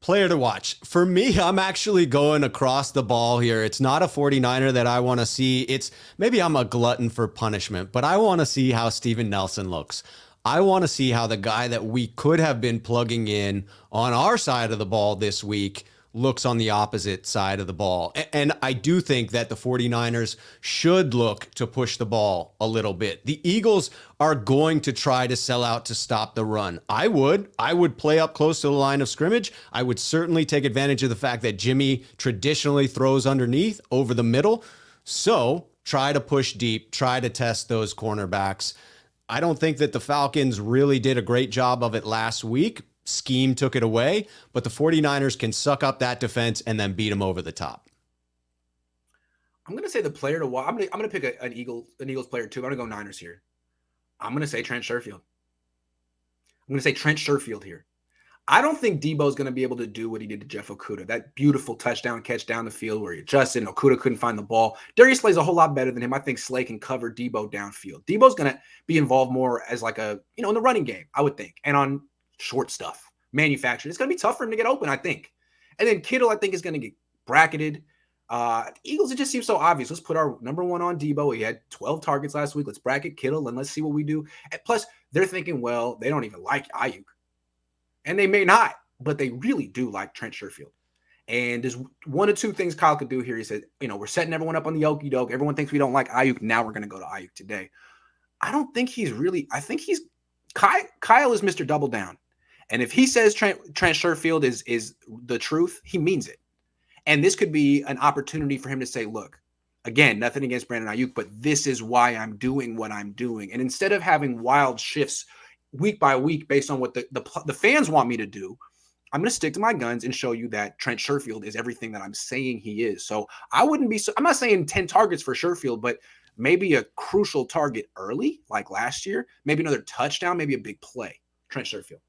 Player to watch. For me, I'm actually going across the ball here. It's not a 49er that I want to see. It's maybe I'm a glutton for punishment, but I want to see how Steven Nelson looks. I want to see how the guy that we could have been plugging in on our side of the ball this week looks on the opposite side of the ball. And I do think that the 49ers should look to push the ball a little bit. The Eagles are going to try to sell out to stop the run. I would play up close to the line of scrimmage. I would certainly take advantage of the fact that Jimmy traditionally throws underneath over the middle. So try to push deep, try to test those cornerbacks. I don't think that the Falcons really did a great job of it last week. Scheme took it away, but the 49ers can suck up that defense and then beat them over the top. I'm going to say the player to watch. I'm going to pick an Eagles player too. I'm going to go Niners here. I'm going to say Trent Sherfield. Here. I don't think Debo's going to be able to do what he did to Jeff Okudah. That beautiful touchdown catch down the field where he adjusted and Okudah couldn't find the ball. Darius Slay's a whole lot better than him. I think Slay can cover Debo downfield. Debo's going to be involved more as like in the running game, I would think, and on short stuff, manufactured. It's going to be tough for him to get open, I think. And then Kittle, I think, is going to get bracketed. Eagles, it just seems so obvious. Let's put our number one on Debo. He had 12 targets last week. Let's bracket Kittle and let's see what we do. And plus, they're thinking, well, they don't even like Ayuk. And they may not, but they really do like Trent Sherfield. And there's one or two things Kyle could do here. He said, we're setting everyone up on the okie doke. Everyone thinks we don't like Ayuk. Now we're going to go to Ayuk today. I don't think I think Kyle is Mr. Double Down. And if he says Trent Sherfield is the truth, he means it. And this could be an opportunity for him to say, look, again, nothing against Brandon Ayuk, but this is why I'm doing what I'm doing. And instead of having wild shifts week by week based on what the fans want me to do, I'm going to stick to my guns and show you that Trent Sherfield is everything that I'm saying he is. So I'm not saying 10 targets for Sherfield, but maybe a crucial target early, like last year, maybe another touchdown, maybe a big play. Trent Sherfield.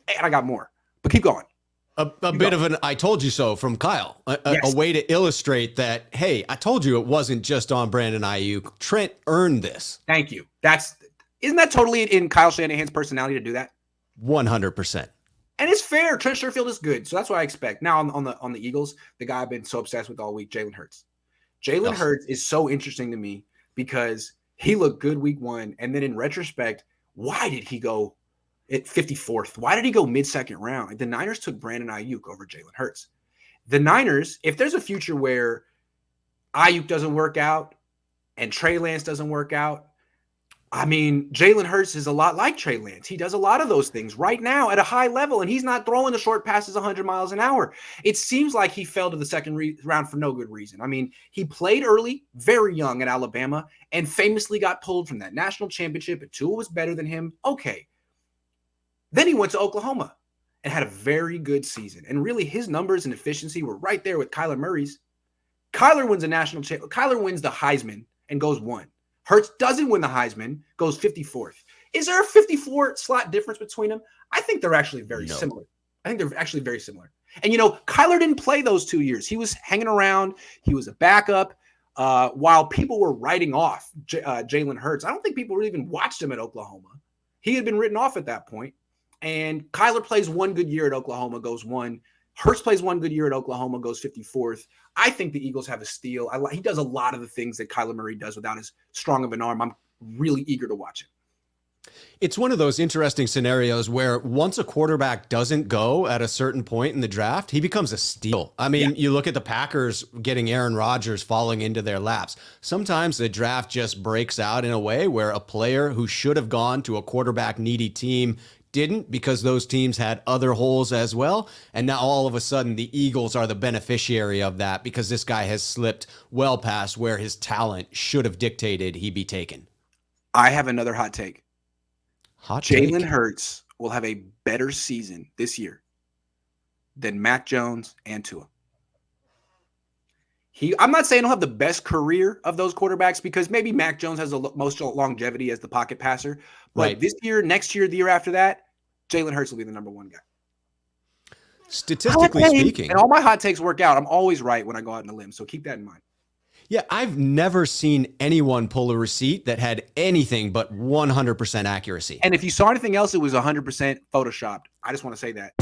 And I got more, but keep going. A bit of an I told you so from Kyle, a way to illustrate that, hey, I told you it wasn't just on Brandon Ayuk. Trent earned this. Thank you. Isn't that totally in Kyle Shanahan's personality to do that? 100%. And it's fair. Trent Sherfield is good. So that's what I expect. Now on the Eagles, the guy I've been so obsessed with all week, Jalen Hurts. Jalen Hurts is so interesting to me because he looked good week one. And then in retrospect, why did he go at 54th? Why did he go mid-second round? Like the Niners took Brandon Ayuk over Jalen Hurts. The Niners, if there's a future where Ayuk doesn't work out and Trey Lance doesn't work out, I mean, Jalen Hurts is a lot like Trey Lance. He does a lot of those things right now at a high level, and he's not throwing the short passes 100 miles an hour. It seems like he fell to the second round for no good reason. I mean, he played early, very young at Alabama, and famously got pulled from that national championship, and Tua was better than him. Okay. Then he went to Oklahoma and had a very good season. And really, his numbers and efficiency were right there with Kyler Murray's. Kyler wins a national championship. Kyler wins the Heisman and goes 1. Hertz doesn't win the Heisman, goes 54th. Is there a 54 slot difference between them? I think they're actually very similar. And Kyler didn't play those 2 years. He was hanging around. He was a backup. While people were writing off Jalen Hurts, I don't think people really even watched him at Oklahoma. He had been written off at that point. And Kyler plays one good year at Oklahoma, goes 1. Hurts plays one good year at Oklahoma, goes 54th. I think the Eagles have a steal. He does a lot of the things that Kyler Murray does without as strong of an arm. I'm really eager to watch it. It's one of those interesting scenarios where once a quarterback doesn't go at a certain point in the draft, he becomes a steal. I mean, You look at the Packers getting Aaron Rodgers falling into their laps. Sometimes the draft just breaks out in a way where a player who should have gone to a quarterback needy team didn't, because those teams had other holes as well. And now all of a sudden the Eagles are the beneficiary of that because this guy has slipped well past where his talent should have dictated he be taken. I have another hot take. Jalen Hurts will have a better season this year than Mac Jones and Tua. I'm not saying he'll have the best career of those quarterbacks because maybe Mac Jones has the most longevity as the pocket passer. But This year, next year, the year after that, Jalen Hurts will be the number one guy. Statistically speaking. And all my hot takes work out. I'm always right when I go out on a limb, so keep that in mind. Yeah, I've never seen anyone pull a receipt that had anything but 100% accuracy. And if you saw anything else, it was 100% photoshopped. I just want to say that.